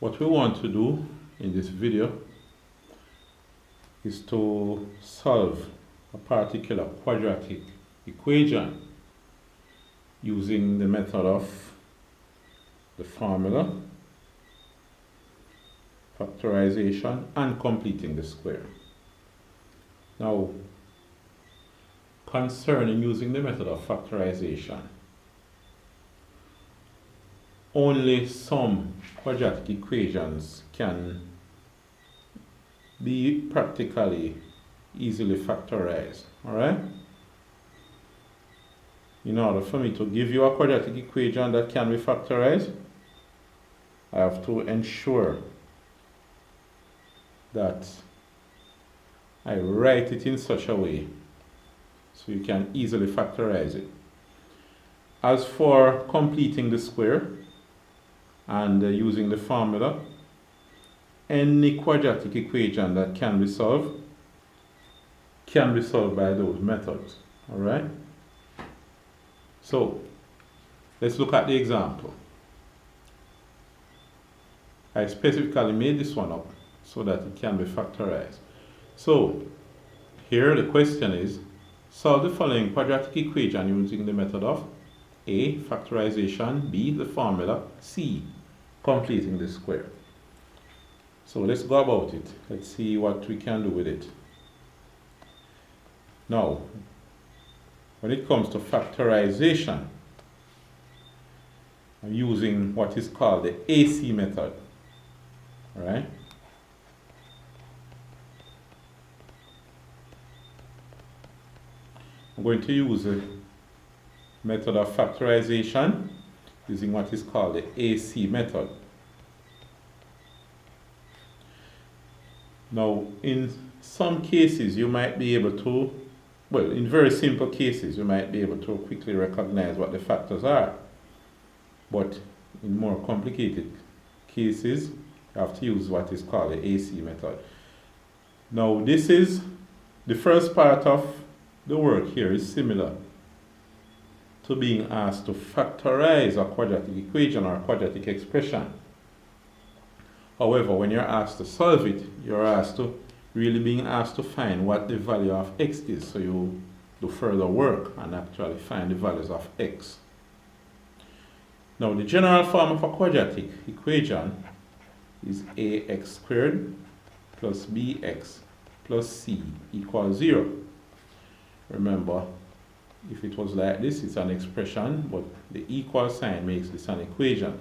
What we want to do in this video is to solve a particular quadratic equation using the method of the formula, factorization, and completing the square. Now, concerning using the method of factorization, only some quadratic equations can be practically easily factorized. Alright? In order for me to give you a quadratic equation that can be factorized, I have to ensure that I write it in such a way so you can easily factorize it. As for completing the square and using the formula, any quadratic equation that can be solved by those methods. Alright? So, let's look at the example. I specifically made this one up so that it can be factorized. So, here the question is, solve the following quadratic equation using the method of A, factorization, B, the formula, C, completing the square. So let's go about it. Let's see what we can do with it. Now, when it comes to factorization, I'm using what is called the AC method. Alright? I'm going to use the method of factorization using what is called the AC method. Now, in some cases, you might be able to, well, in very simple cases, you might be able to quickly recognize what the factors are. But in more complicated cases, you have to use what is called the AC method. Now, this is the first part of the work here is similar to being asked to factorize a quadratic equation or a quadratic expression. However, when you're asked to solve it, you're being asked to find what the value of x is. So you do further work and actually find the values of x. Now, the general form of a quadratic equation is ax squared plus bx plus c equals 0. Remember, if it was like this, it's an expression, but the equal sign makes this an equation.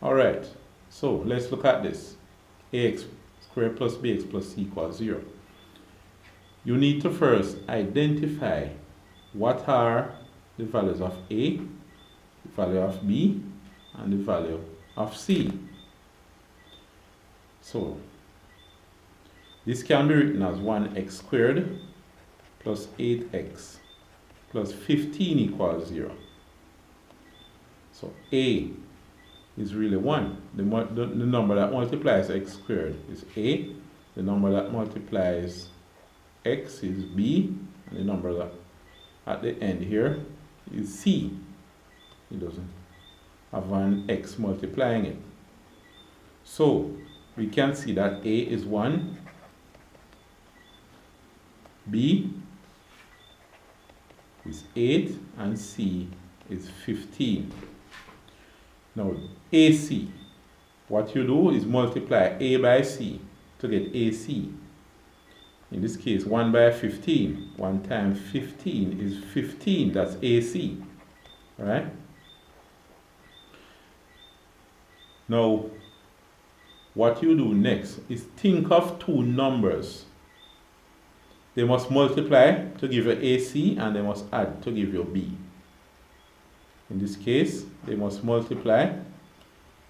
Alright, so let's look at this. Ax squared plus bx plus c equals 0. You need to first identify what are the values of a, the value of b, and the value of c. So, this can be written as 1x squared plus 8x plus 15 equals 0. So a is really 1. The number that multiplies x squared is a. The number that multiplies x is b. And the number that at the end here is c. It doesn't have an x multiplying it. So we can see that a is 1, b is 8, and c is 15. Now, AC, what you do is multiply a by c to get AC. In this case, 1 by 15. 1 times 15 is 15. That's AC. Right? Now, what you do next is think of two numbers. They must multiply to give you AC, and they must add to give you B. In this case, they must multiply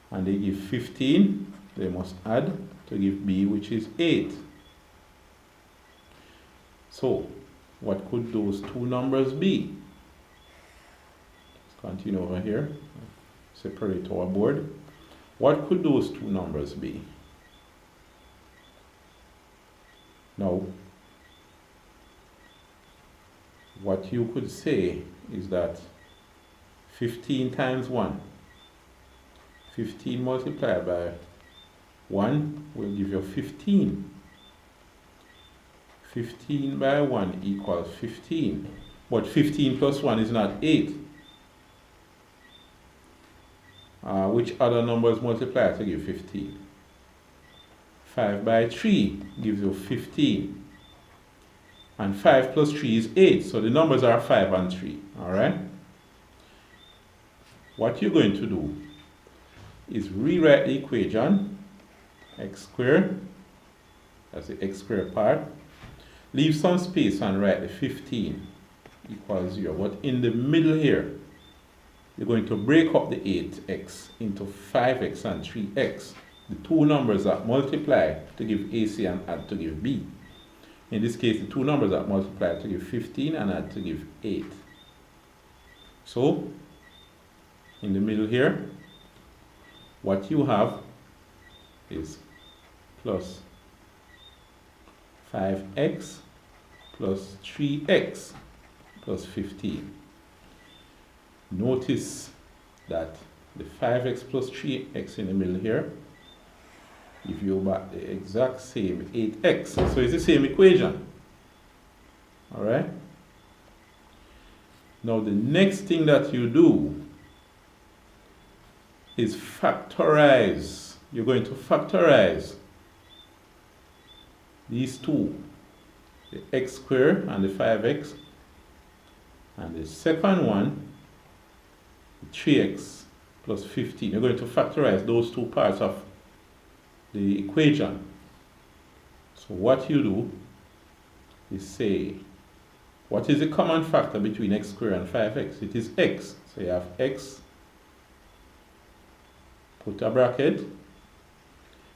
and they give 15. They must add to give B, which is 8. So, what could those two numbers be? Let's continue over here. Separate our board. What could those two numbers be? Now, what you could say is that 15 times 1. 15 multiplied by 1 will give you 15. 15 by 1 equals 15. But 15 plus 1 is not 8. Which other numbers multiply to give 15? 5 by 3 gives you 15. And 5 plus 3 is 8. So the numbers are 5 and 3. Alright? What you're going to do is rewrite the equation x squared, that's the x squared part. Leave some space and write the 15 equals 0. But in the middle here, you're going to break up the 8x into 5x and 3x. The two numbers that multiply to give AC and add to give B. In this case, the two numbers that multiply to give 15 and add to give 8. So, in the middle here, what you have is plus 5x plus 3x plus 15. Notice that the 5x plus 3x in the middle here give you back the exact same 8x. So it's the same equation. Alright? Now the next thing that you do is factorize. You're going to factorize these two, the x squared and the 5x, and the second one, 3x plus 15. You're going to factorize those two parts of the equation. So what you do is say, what is the common factor between x squared and 5x? It is x. So you have x, put a bracket.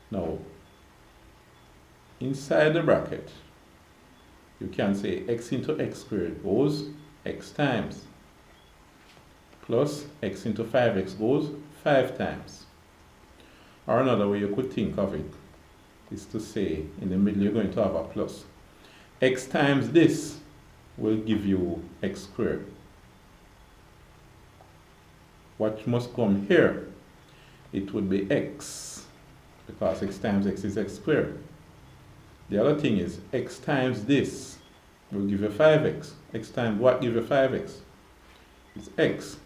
Now, inside the bracket, you can say x into x squared goes x times, plus x into 5x goes 5 times. Or another way you could think of it is to say, in the middle you're going to have a plus. X times this will give you x squared. What must come here? It would be x, because x times x is x squared. The other thing is x times this will give you 5x. X times what give you 5x? It's x.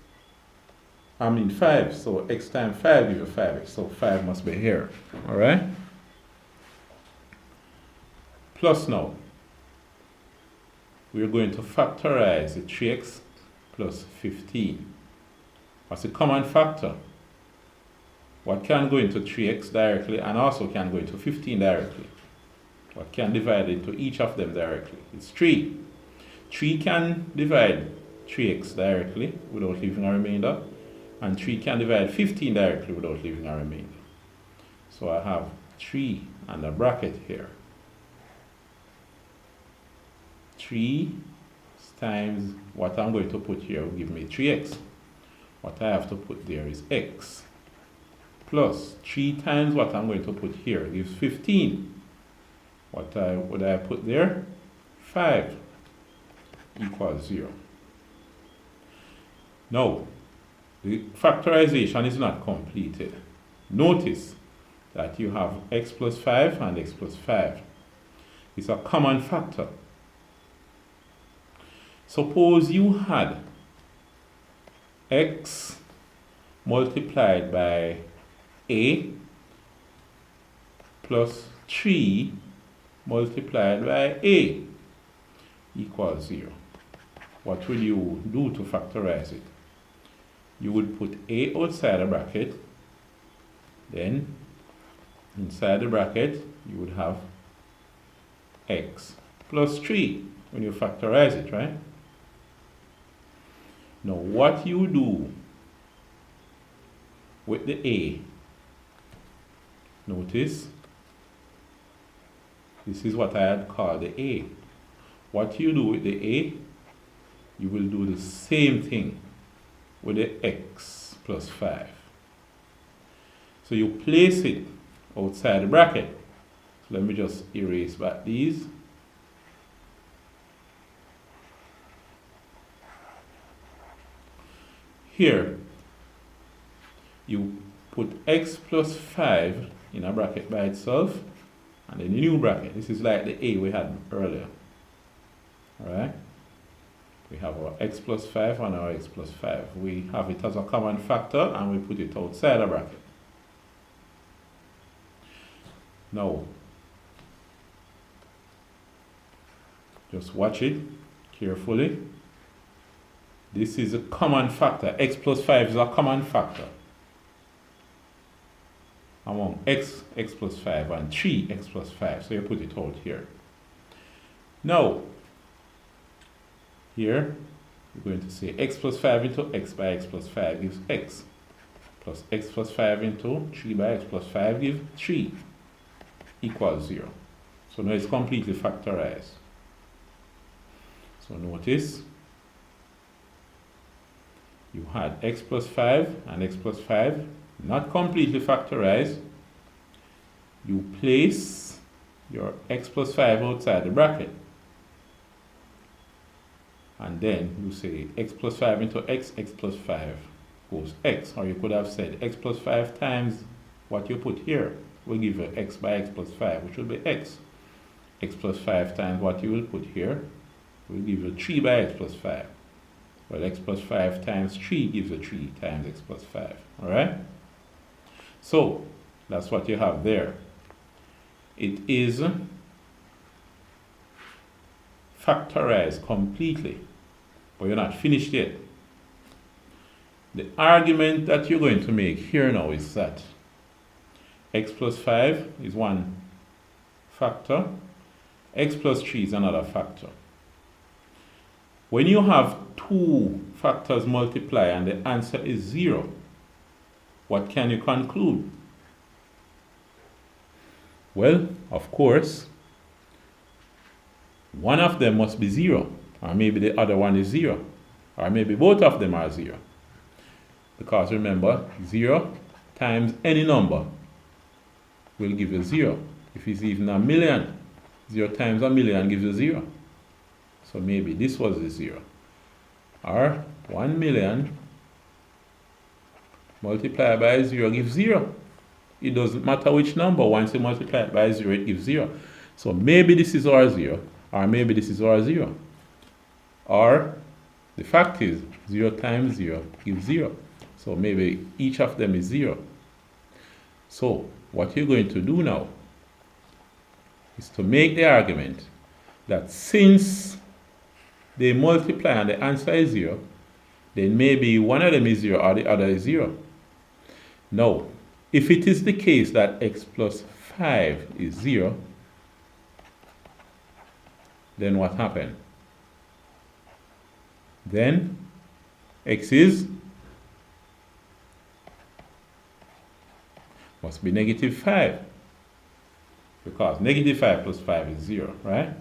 I mean 5, so x times 5 gives you 5x, so 5 must be here. Alright? Plus now, we're going to factorize the 3x plus 15. What's the common factor? What can go into 3x directly and also can go into 15 directly? What can divide into each of them directly? It's 3. 3 can divide 3x directly without leaving a remainder, and 3 can divide 15 directly without leaving a remainder. So I have 3 and a bracket here. 3 times what I'm going to put here will give me 3x. What I have to put there is x. Plus 3 times what I'm going to put here gives 15. What would I put there? 5 equals 0. Now, the factorization is not completed. Notice that you have x plus 5 and x plus 5. It's a common factor. Suppose you had x multiplied by a plus 3 multiplied by a equals 0. What will you do to factorize it? You would put a outside the bracket, then inside the bracket you would have x plus 3 when you factorize it, right? Now what you do with the a, notice this is what I had called the a. What you do with the a, you will do the same thing with the x plus 5. So you place it outside the bracket. So let me just erase back these. Here, you put x plus 5 in a bracket by itself, and then a new bracket. This is like the a we had earlier. Alright? We have our x plus 5 and our x plus 5. We have it as a common factor and we put it outside a bracket. Now, just watch it carefully. This is a common factor. X plus 5 is a common factor among x plus 5 and 3x plus 5. So you put it out here. Now, here we're going to say x plus 5 into x by x plus 5 gives x, plus x plus 5 into 3 by x plus 5 gives 3 equals 0. So now it's completely factorized. So notice you had x plus 5 and x plus 5 not completely factorized. You place your x plus 5 outside the bracket. And then you say x plus 5 into x plus 5 goes x. Or you could have said x plus 5 times what you put here will give you x by x plus 5, which will be x. X plus 5 times what you will put here will give you 3 by x plus 5. Well, x plus 5 times 3 gives you 3 times x plus 5. Alright? So, that's what you have there. It is factorized completely, but you're not finished yet. The argument that you're going to make here now is that x plus 5 is one factor, x plus 3 is another factor. When you have two factors multiply and the answer is 0, what can you conclude? Well, of course, one of them must be 0, or maybe the other one is 0, or maybe both of them are 0. Because remember, 0 times any number will give you 0. If it's even a million, 0 times a million gives you 0. So maybe this was the 0. Or 1 million multiplied by 0 gives 0. It doesn't matter which number. Once you multiply it by 0, it gives 0. So maybe this is our 0, or maybe this is our 0. Or the fact is 0 times 0 gives 0. So maybe each of them is 0. So what you're going to do now is to make the argument that since they multiply and the answer is 0, then maybe one of them is 0 or the other is 0. Now, if it is the case that x plus 5 is 0, then what happened? Then x must be negative 5, because negative 5 plus 5 is 0, right?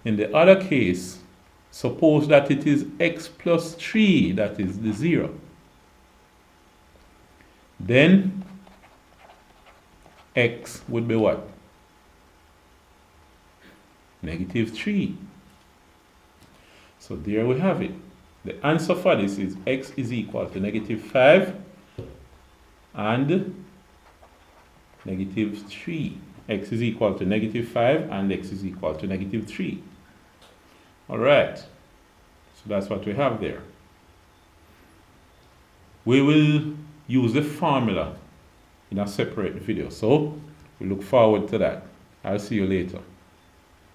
In the other case, suppose that it is x plus 3 that is the 0. Then x would be what? Negative 3. So there we have it. The answer for this is x is equal to negative 5 and negative 3. X is equal to negative 5 and x is equal to negative 3. Alright, so that's what we have there. We will use the formula in a separate video, so we look forward to that. I'll see you later.